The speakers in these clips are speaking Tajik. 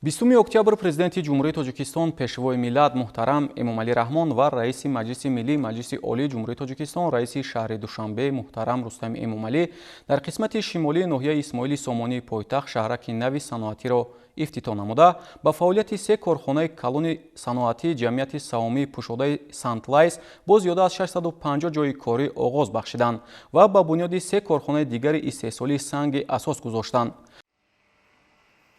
20 октябр президенти ҷумҳурии Тоҷикистон пешвои миллат муҳтарам Эмомалӣ Раҳмон ва раиси Маҷлиси Миллии Маҷлиси Олии Ҷумҳурии Тоҷикистон раиси шаҳри Душанбе муҳтарам Рустами Эмомалӣ дар қисмати шимолии ноҳияи Исмоили Сомонии пойтахт шаҳраки нави саноатиро ифтитоҳ намуда ба фаъолияти се корхонаи калони саноатӣ ҷамъияти саҳомии пушодаи Сантлайс бо зиёда аз 650 ҷойи корӣ оғоз бахшиданд ва ба бунёди се корхонаи дигари истеҳсолии санги асос гузоштанд.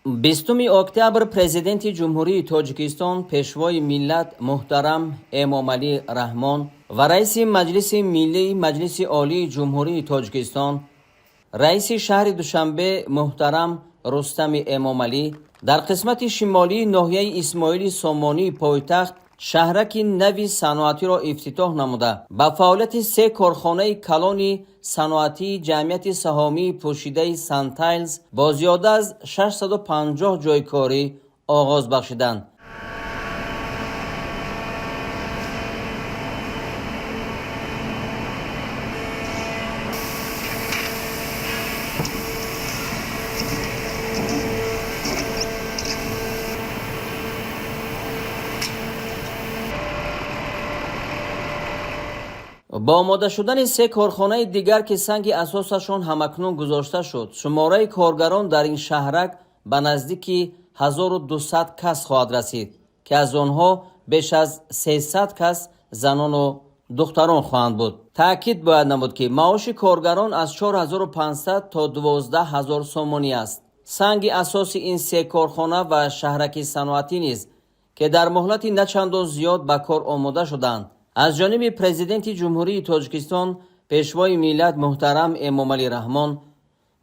20 октябр президенти ҷумҳурии Тоҷикистон пешвои миллат муҳтарам Эмомалӣ Раҳмон ва раиси Маҷлиси Миллии Маҷлиси Олии Ҷумҳурии Тоҷикистон раиси шаҳри Душанбе муҳтарам Рустами Эмомалӣ дар қисмати шимолии ноҳияи Исмоили Сомонии пойтахт шаҳраки нави саноатиро ифтитоҳ намуда ба фаъолияти се корхонаи калони саноатии ҷамъияти саҳомии пӯшидаи Сантайлз бо зиёда аз 650 ҷойи корӣ оғоз бахшиданд. با آماده شدن سه کارخانه دیگر که سنگ اساسشان همکنون گذاشته شد، شماره کارگران در این شهرک به نزدیک 1200 کس خواهد رسید که از آنها بیش از 300 کس زنان و دختران خواهند بود. تأکید باید نمود که معاش کارگران از 4500 تا 12000 سومانی است. سنگ اساس این سه کارخانه و شهرک صنعتی نیز که در مهلت نه چندان زیاد به کار آماده شدند از جانب پرزیدنت جمهوری تاجیکستان پیشوای ملت محترم امامعلی رحمان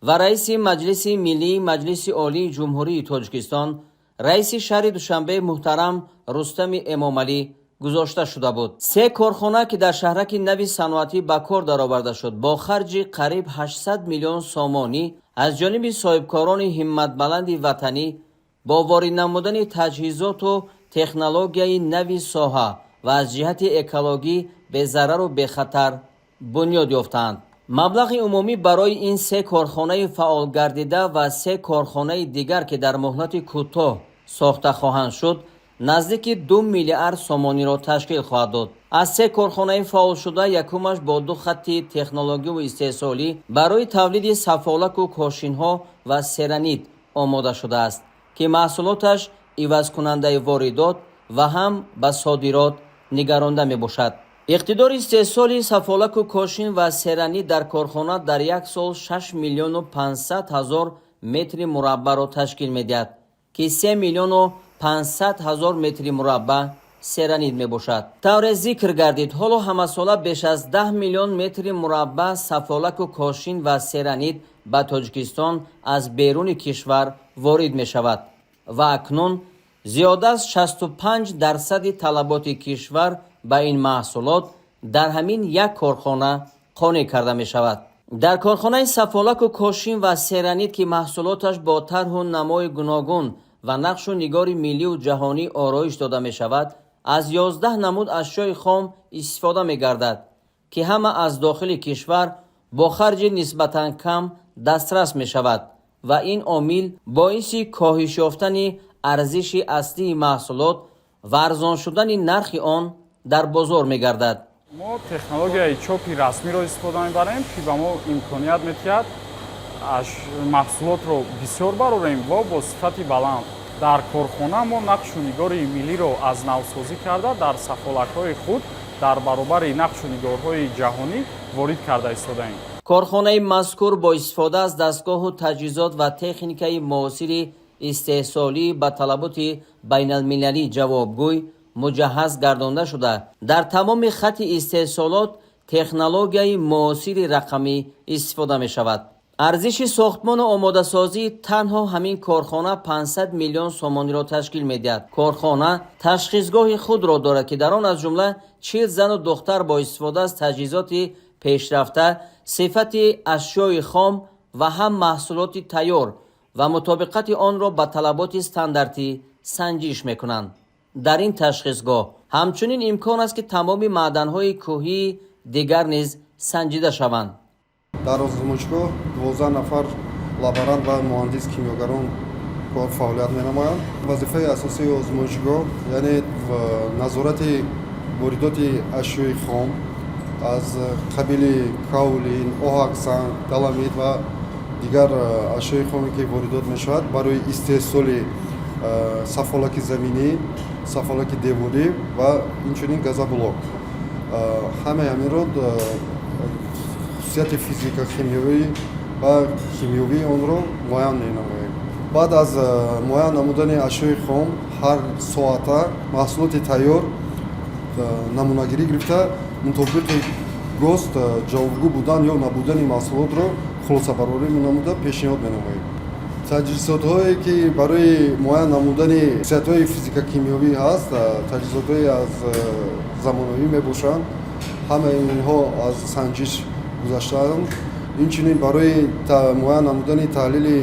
و رئیس مجلس ملی مجلس عالی جمهوری تاجیکستان رئیس شهر دوشنبه محترم رستم امامعلی گذاشته شده بود. سه کارخانه که در شهرک نوی صنعتی به کار درآورده شد با خرج قریب 800 میلیون سومانی از جانب صاحبکاران همت بلند وطنی با وارد نمودن تجهیزات و تکنولوژی نوی ساحه و از جهت اکولوژی به ضرر و به خطر بنیاد یافتند. مبلغ عمومی برای این سه کارخانه فعال گردیده و سه کارخانه دیگر که در مهلت کوتاه ساخته خواهند شد نزدیک 2 میلیارد سومانی را تشکیل خواهد داد. از سه کارخانه فعال شده یکمش با 2 خط تکنولوژی و استحصالی برای تولید سفالک و کاشین‌ها و سرانید آماده شده است که محصولاتش عوض کننده واردات و هم به صادرات نگرانده می باشد. اقتدار استحصال سفالک و کاشین و سرانید در کارخانه در یک سال 6 میلیون و 500 هزار متر مربع را تشکیل می دهد که 3 میلیون و 500 هزار متر مربع سرانید می باشد. طور ذکر گردید حالا همه ساله بیش از 10 میلیون متر مربع سفالک و کاشین و سرانید به تاجیکستان از بیرون کشور وارد می شود و اکنون زیاده از 65% طلبات کشور به این محصولات در همین یک کارخانه قانع کرده می شود. در کارخانه سفالک و کاشین و سرانید که محصولاتش با طرح و نمای گوناگون و نقش و نگار ملی و جهانی آرایش داده می شود از 11 نمود اشیاء خام استفاده می گردد که همه از داخل کشور با خرج نسبتاً کم دسترس می شود و این عامل باعث کاهش یافتن ارزش اصلی محصولات و ارزان شدن نرخ آن در بازار می گردد. ما تکنولوژی چوبی رسمی را استفاده می‌بریم که به ما امکانیت می‌دهد محصولات را بسیار برآوریم و با صفت بلند. در کارخانه ما نقش و نگار ملی را از نوسازی کرده در سفالک‌های خود در برابر نقش و نگارهای جهانی وارد کرده ایستاده‌ایم. کارخانه مذکور با استفاده از دستگاه و تجهیزات و تکنیک معاصر استحصالی به طلبات بین المللی جوابگوی مجهز گردانده شده. در تمام خط استحصالات تکنولوژی معاصر رقمی استفاده می شود. ارزش ساختمان و آماده سازی تنها همین کارخانه 500 میلیون سومانی را تشکیل می دهد. کارخانه تشخیصگاه خود را دارد که در آن از جمله 40 زن و دختر با استفاده از تجهیزات پیشرفته صفت اشیاء خام و هم محصولات تیار و مطابقت آن را به طلبات استانداردی سنجش میکنند. در این تشخیصگاه همچنین امکان است که تمام معدن‌های کوهی دیگر نیز سنجیده شوند. در آزمایشگاه 12 نفر لابورانت و مهندس کیمیاگران кор фаъолият менамоянд. Вазифаи асосии озмоишгоҳ яъне назорати воридоти ашёи хом аз қабили каулин, оҳак, санг, даламит ва дигар ашёи хоме ки воридот мешавад барои истеҳсоли сафолаки заминӣ, сафолаки деворӣ ва инчунин газоблок. Ҳамаи ҳаминро хусусияти физика химиёвӣ ва химиёвии онро муайян менамоем. баъд аз муайян намудани ашёи хом ҳар соата маҳсулоти тайёр намунагирӣ гирифта мутобиқи гост ҷавобгӯ будан ё набудани маҳсулотро хулосабарорӣ намуда пешниҳод менамоем. таҷҳизотҳое ки барои муайян намудани хусусиятҳои физика-кимиёвӣ ҳаст, таҷҳизотҳои аз замоновӣ мебошанд. ҳамаи инҳо аз санҷиш гузаштаанд. инчунин барои муайян намудани таҳлили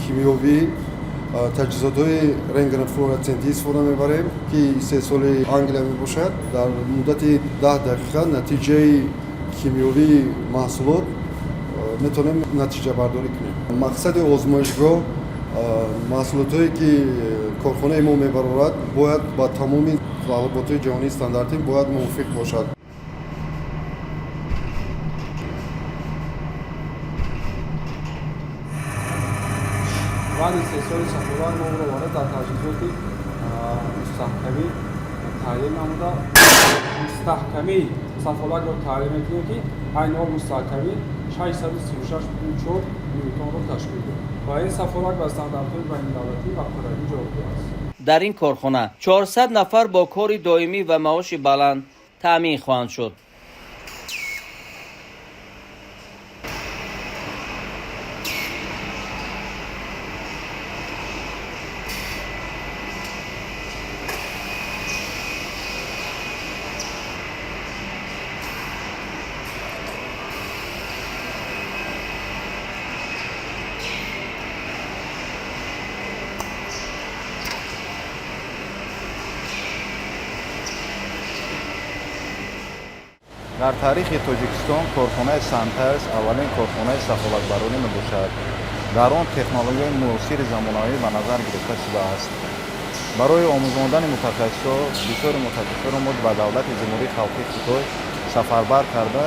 кимиёвӣ таҷҳизотҳои рентгенофлуоресцентӣ истифода мебарем ки истеҳсоли Англия мебошад. дар муддати 10 дақиқа натиҷаи кимиёвии маҳсулот метавонем натиҷабардорӣ кунем. мақсади озмоишгоҳ маҳсулотҳое ки корхонаи мо мебарорад бояд ба тамоми талаботҳои ҷаҳонии стандартӣ бояд мувофиқ бошад. بعد استحصال سفولک ما رو وارد در تجهیزات مستحکمی تعلیم نموده. مستحکمی سفولک رو تعلیم میکنیم که این حال مستحکمی 636.4 نیوتن رو تشکیل میده و این سفولک به استانداردهای بین‌المللی و کره جوابگو است. در این کارخانه 400 نفر با کار دائمی و معاش بلند تامین خواهند شد. дар таърихи Тоҷикистон корхонаи Сантайс аввалин корхонаи сафолатбаронӣ мебошад. дар он технологияи муосири замонавӣ ба назар гирифта шудааст. барои омӯзондани мутахассисо бисёри мутахассисоро мо ба давлати ҷумҳурии халқии Хитой сафарбар карда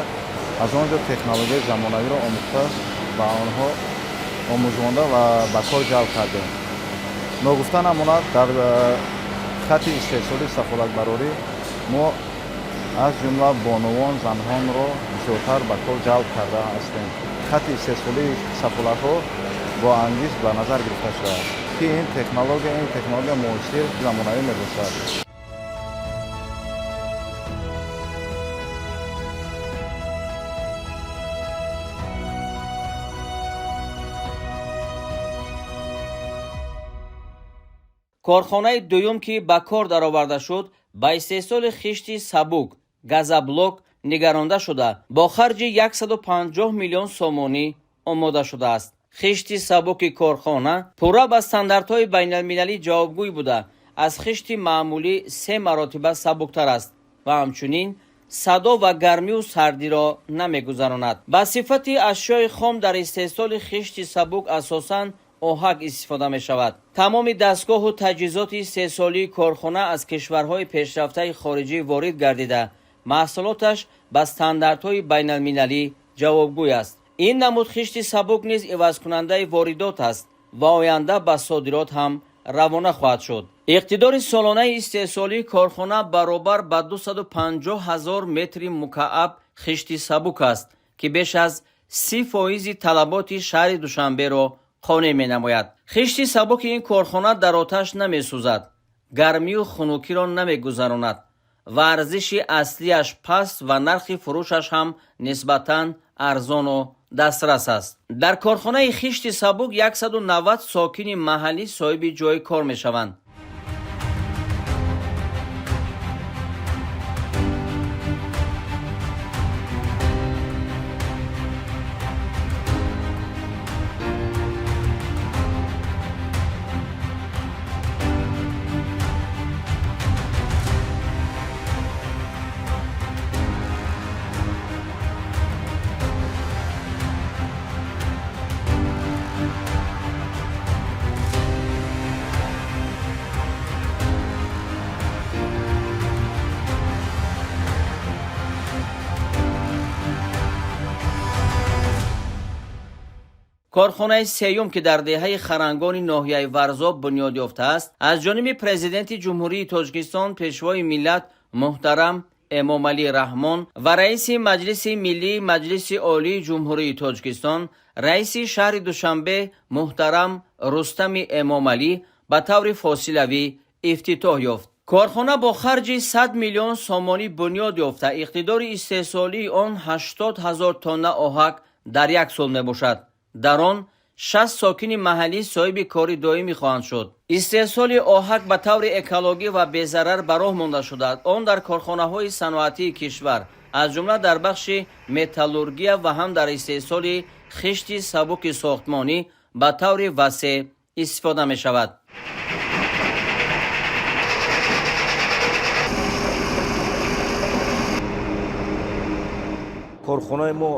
аз он ҷо технологияи замонавиро омӯхта ба онҳо омӯзонда ва ба кор ҷалб кардем. ногуфта намонад дар хатти истеҳсоли сафолатбарорӣ мо аз ҷумла бонувон занҳонро бисёртар ба кор ҷалб карда ҳастем. хатти истеҳсолии сафолатҳо бо ангиз ба назар гирифта шудааст ки ин технология муосир замонавӣ мебошад. корхонаи дуюм ки ба кор дароварда шуд ба истеҳсоли хишти сабук газоблок нигаронда шуда бо харҷи 150 миллион сомонӣ омода шудааст. хишти сабуки корхона пурра ба стандартҳои байналмилалӣ ҷавобгӯй буда аз хишти маъмулӣ 3 маротиба сабуктар аст ва ҳамчунин садо ва гармию сардиро намегузаронад. ба сифати ашёи хом дар истеҳсоли хишти сабук асосан оҳак истифода мешавад. тамоми дастгоҳу таҷҳизоти истеҳсолии корхона аз кишварҳои пешрафтаи хориҷӣ ворид гардида маҳсулоташ ба стандартҳои байналмилалӣ ҷавобгӯй аст. ин намуд хишти сабук низ ивазкунандаи воридот аст ва оянда ба содирот ҳам равона хоҳад шуд. иқтидори солонаи истеҳсолии корхона баробар ба 250 000 метри мукааб хишти сабук аст ки беш аз 30% талаботи шаҳри Душанберо қонеъ менамояд. хишти сабуки ин корхона дар оташ намесӯзад, гармию хунукиро намегузаронад ва арзиши аслияш паст ва нархи фурӯшаш ҳам нисбатан арзону дастрас аст. дар корхонаи хишти сабук 190 сокини маҳаллӣ соҳиби ҷои кор мешаванд. корхонаи сеюм ки дар деҳаи харангони ноҳияи варзоб бунёд ёфтааст аз ҷониби президенти ҷумҳурии Тоҷикистон пешвои миллат муҳтарам эмомалӣ раҳмон ва раиси маҷлиси миллии маҷлиси олии ҷумҳурии Тоҷикистон раиси шаҳри Душанбе муҳтарам Рустами Эмомалӣ ба таври фосилавӣ ифтитоҳ ёфт. корхона бо харҷи 100 миллион сомонӣ бунёд ёфта иқтидори истеҳсолии он 80 000 тонна оҳак дар як сол мебошад. дар он 60 сокини маҳаллӣ соҳиби кори доимӣ хоҳанд шуд. истеҳсоли оҳак ба таври экологӣ ва безарар ба роҳ монда шудааст. он дар корхонаҳои саноатии кишвар аз ҷумла дар бахши металлургия ва ҳам дар истеҳсоли хишти сабуки сохтмонӣ ба таври васеъ истифода мешавад. корхонаи мо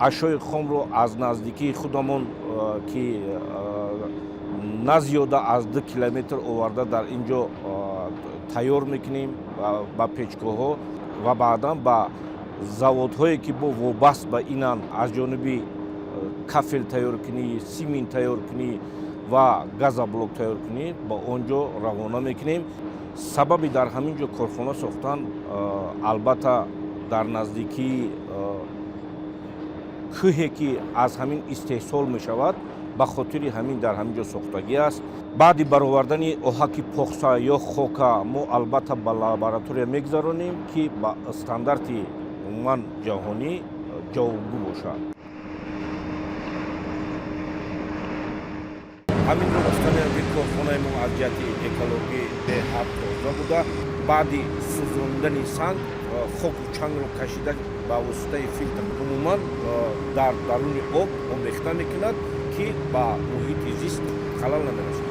ашёи хомро аз наздикии худамон ки на зиёда аз 2 километр оварда дар ин ҷо тайёр мекунем ба печкоҳо ва баъдан ба заводҳое ки бо вобаст ба инанд аз ҷониби кафел тайёркунӣ, симин тайёркунӣ ва газоблок тайёркунӣ ба он ҷо равона мекунем. сабаби дар ҳамин ҷо корхона сохтан албатта дар наздикии кӯҳе ки аз ҳамин истеҳсол мешавад ба хотири ҳамин дар ҳамин ҷо сохтагӣ аст. баъди баровардани оҳаки похса ё хока мо албатта ба лаборатория мегзаронем ки ба стандарти умуман ҷаҳонӣ ҷавобгӯ бошад. ҳамин гуфтани корхонаи мо аз ҷиҳати экологӣ беҳад тоза буда баъди сӯзондани санг хоку чангро кашида ба воситаи филтр умуман дар даруни об омехта мекунад ки ба муҳити зист халал намерасад.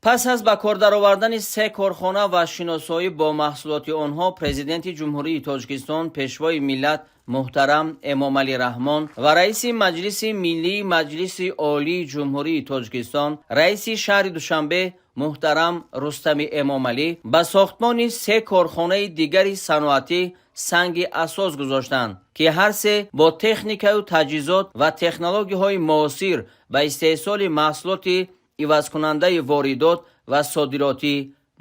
пас аз ба кор даровардани 3 корхона ва шиносоӣ бо маҳсулоти онҳо президенти ҷумҳурии Тоҷикистон пешвои миллат муҳтарам Эмомалӣ раҳмон ва раиси маҷлиси миллии маҷлиси олии ҷумҳурии Тоҷикистон раиси шаҳри Душанбе муҳтарам Рустами Эмомалӣ ба сохтмони 3 корхонаи дигари саноатӣ санги асос гузоштанд ки ҳар се бо техникаю таҷҳизот ва технологияҳои муосир ба истеҳсоли маҳсулоти ивазкунандаи воридот ва содиротӣ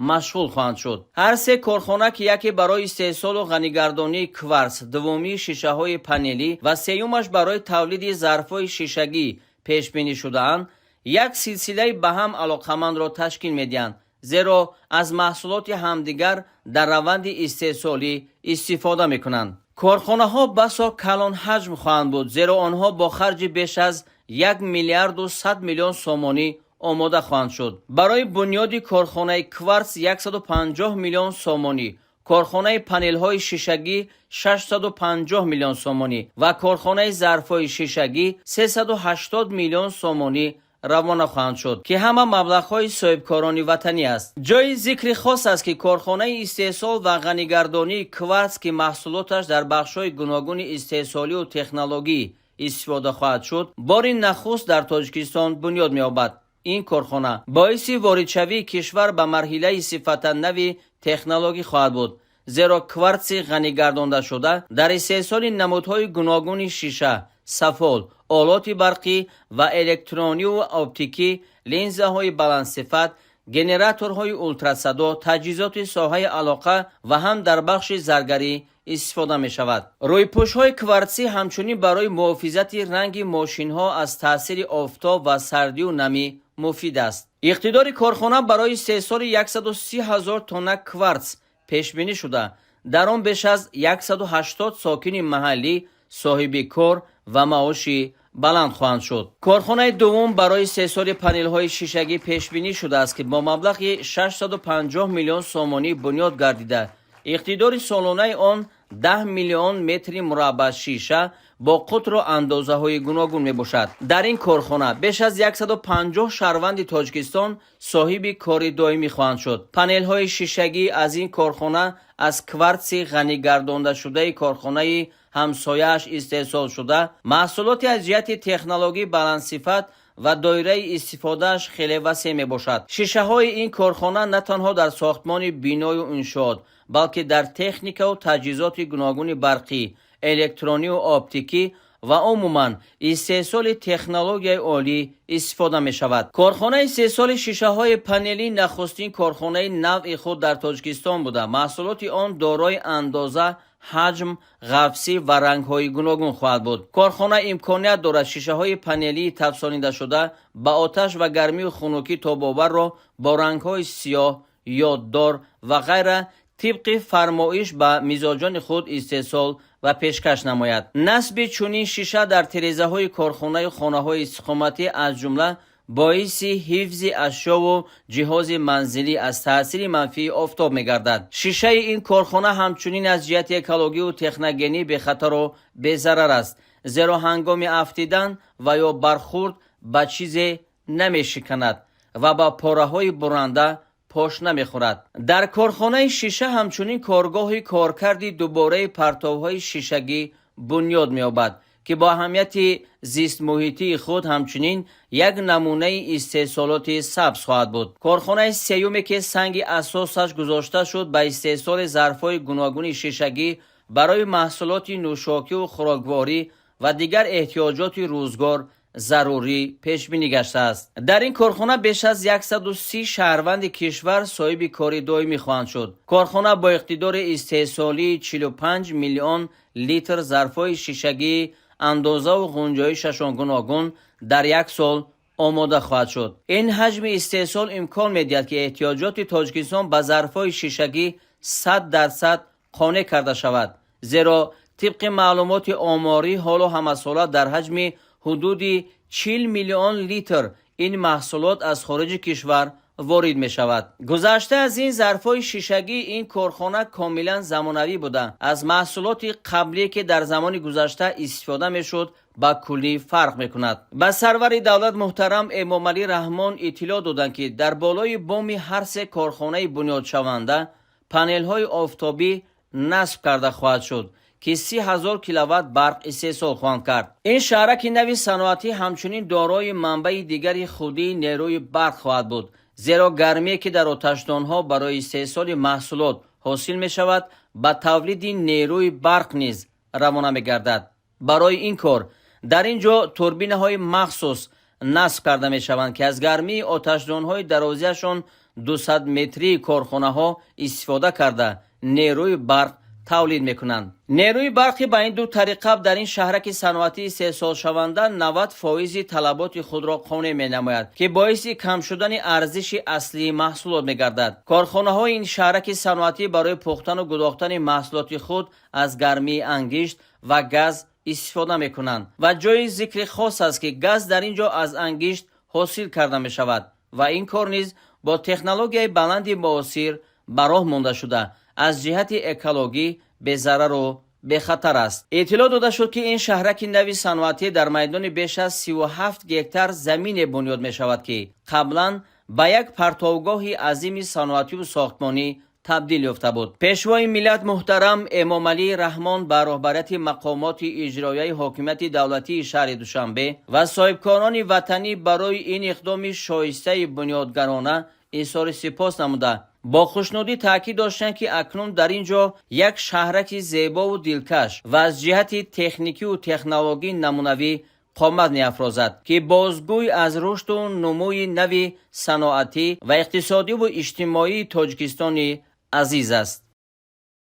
машғул хоҳанд шуд. ҳар се корхона ки яке барои истеҳсолу ғанигардонии кварц, дуввуми шишаҳои панелӣ ва сеюмаш барои тавлиди зарфҳои шишагӣ пешбинӣ шудаанд, як силсилаи ба ҳам алоқамандро ташкил медиҳанд, зеро аз маҳсулоти ҳамдигар дар раванди истеҳсолӣ истифода мекунанд. корхонаҳо басо калон ҳаҷм хоҳанд буд, зеро онҳо бо харҷи беш аз 1 миллиарду 100 миллион сомонӣ омода хоҳанд шуд. барои бунёди корхонаи кварц 150 миллион сомонӣ, корхонаи панелҳои шишагӣ 650 миллион сомонӣ ва корхонаи зарфҳои шишагӣ 380 миллион сомонӣ равона хоҳанд шуд ки ҳама маблағҳои соҳибкорони ватанӣ аст. ҷои зикри хос аст ки корхонаи истеҳсол ва ғанигардонии кварц ки маҳсулоташ дар бахшҳои гуногуни истеҳсолию технологӣ истифода хоҳад шуд, бори нахуст дар Тоҷикистон бунёд меёбад. ин корхона боиси воридшавии кишвар ба марҳилаи сифатан нави технологӣ хоҳад буд, зеро кварци ғанигардондашуда дар истеҳсоли намудҳои гуногуни шиша, сафол, олоти барқӣ ва электронию оптикӣ, линзаҳои баландсифат, генераторҳои ултрасадо, таҷҳизоти соҳаи алоқа ва ҳам дар бахши заргарӣ истифода мешавад. рӯйпӯшҳои кварцӣ ҳамчунин барои муҳофизати ранги мошинҳо аз таъсири офтоб ва сардию намӣ муфид аст. иқтидори корхона барои истеҳсоли 130 000 тонна кварц пешбинӣ шуда, дар он беш аз 180 сокини маҳаллӣ соҳиби кор ва маоши баланд хоҳанд шуд. корхонаи дуввум барои истеҳсоли панелҳои шишагӣ пешбинӣ шудааст ки бо маблағи 650 миллион сомонӣ бунёд гардида, иқтидори солонаи он 10 миллион метри мураббаъ шиша бо қутру андозаҳои гуногун мебошад. дар ин корхона беш аз 150 шаҳрванди Тоҷикистон соҳиби кори доимӣ хоҳанд шуд. панелҳои шишагӣ аз ин корхона аз кварци ғанигардондашудаи корхонаи ҳамсояаш истеҳсол шуда маҳсулоти аз ҷиҳати технологӣ баландсифат ва доираи истифодааш хеле васеъ мебошад. шишаҳои ин корхона на танҳо дар сохтмони биную иншоот, балки дар техникаву таҷҳизоти гуногуни барқӣ, электронию оптикӣ ва умуман истеҳсоли технологияи олӣ истифода мешавад. корхонаи истеҳсоли шишаҳои панелӣ нахустин корхонаи навъи худ дар Тоҷикистон буда маҳсулоти он дорои андоза, ҳаҷм, ғафсӣ ва рангҳои гуногун хоҳад буд. корхона имконият дорад шишаҳои панелии тавсонидашуда ба оташ ва гармию хунукӣ тобоварро бо рангҳои сиёҳ, ёддор ва ғайра тибқи фармоиш ба мизоҷони худ истеҳсол ва пешкаш намояд. насби чунин шиша дар тирезаҳои корхонаи хонаҳои истиқоматӣ аз ҷумла боиси ҳифзи ашёву ҷиҳози манзилӣ аз таъсири манфии офтоб мегардад. шишаи ин корхона ҳамчунин аз ҷиҳати экологиву техногенӣ бехатару безарар аст, зеро ҳангоми афтидан ва ё бархурд ба чизе намешиканад ва ба пораҳои буранда пош намехӯрад. дар корхонаи шиша ҳамчунин коргоҳи коркарди дубораи партовҳои шишагӣ бунёд меёбад, ки бо аҳамияти зистмуҳитии худ ҳамчунин як намунаи истеҳсолоти сабз хоҳад буд. корхонаи сеюме ки санги асосаш гузошта шуд ба истеҳсоли зарфҳои гуногуни шишагӣ барои маҳсулоти нӯшокиву хӯрокворӣ ва дигар эҳтиёҷоти рӯзгор зарурӣ пешбинӣ гаштааст. дар ин корхона беш аз 130 шаҳрванди кишвар соҳиби кори доимӣ хоҳанд шуд. корхона бо иқтидори истеҳсолии 45 миллион литр зарфҳои шишагии андозаву ғунҷоишашон гуногун дар як сол омода хоҳад шуд. ин ҳаҷми истеҳсол имкон медиҳад ки эҳтиёҷоти Тоҷикистон ба зарфҳои шишагӣ 100% қонеъ карда шавад, зеро тибқи маълумоти оморӣ ҳоло ҳамасола дар ҳаҷми ҳудуди 40 миллион литр ин маҳсулот аз хориҷи кишвар ворид мешавад. гузашта аз ин зарфҳои шишагӣ ин корхона комилан замонавӣ буда аз маҳсулоти қаблие ки дар замони гузашта истифода мешуд ба куллӣ фарқ мекунад. ба сарвари давлат муҳтарам Эмомалӣ Раҳмон иттилоъ доданд ки дар болои боми ҳар се корхонаи бунёдшаванда панелҳои офтобӣ насб карда хоҳад шуд ки 30,000 киловатт барқ истеҳсол хоҳанд кард. ин шаҳраки нави саноатӣ ҳамчунин дорои манбаи дигари худии нерӯи барқ хоҳад буд, зеро гармие ки дар оташдонҳо барои истеҳсоли маҳсулот ҳосил мешавад ба тавлиди нерӯи барқ низ равона мегардад. барои ин кор дар ин ҷо турбинаҳои махсус насб карда мешаванд ки аз гармии оташдонҳои дарозиашон 200 метрии корхонаҳо истифода карда нерӯи барқ тавлид мекунанд. нерӯи барқи ба ин ду тариқа дар ин шаҳраки саноатӣ истеҳсолшаванда 90% талаботи худро қонеъ менамояд, ки боиси кам шудани арзиши аслии маҳсулот мегардад. корхонаҳои ин шаҳраки саноатӣ барои пухтану гудохтани маҳсулоти худ аз гармии ангишт ва газ истифода мекунанд ва ҷои зикри хос аст ки газ дар ин ҷо аз ангишт ҳосил карда мешавад ва ин кор низ бо технологияи баланди муосир ба роҳ монда шуда аз ҷиҳати экологӣ безарару бехатар аст. иттилоъ дода шуд ки ин шаҳраки нави саноатӣ дар майдони беш аз 37 гектар замине бунёд мешавад ки қаблан ба як партовгоҳи азими саноативу сохтмонӣ табдил ёфта буд. пешвои миллат муҳтарам Эмомалӣ Раҳмон ба роҳбарияти мақомоти иҷроияи ҳокимияти давлатии шаҳри Душанбе ва соҳибкорони ватанӣ барои ин иқдоми шоистаи бунёдгарона изҳори сипос намуда бо хушнудӣ таъкид доштанд ки акнун дар ин ҷо як шаҳраки зебову дилкаш ва аз ҷиҳати техникиву технологӣ намунавӣ қомат меафрозад ки бозгӯй аз рушду нумӯи нави саноатӣ ва иқтисодиву иҷтимоии Тоҷикистони азиз аст.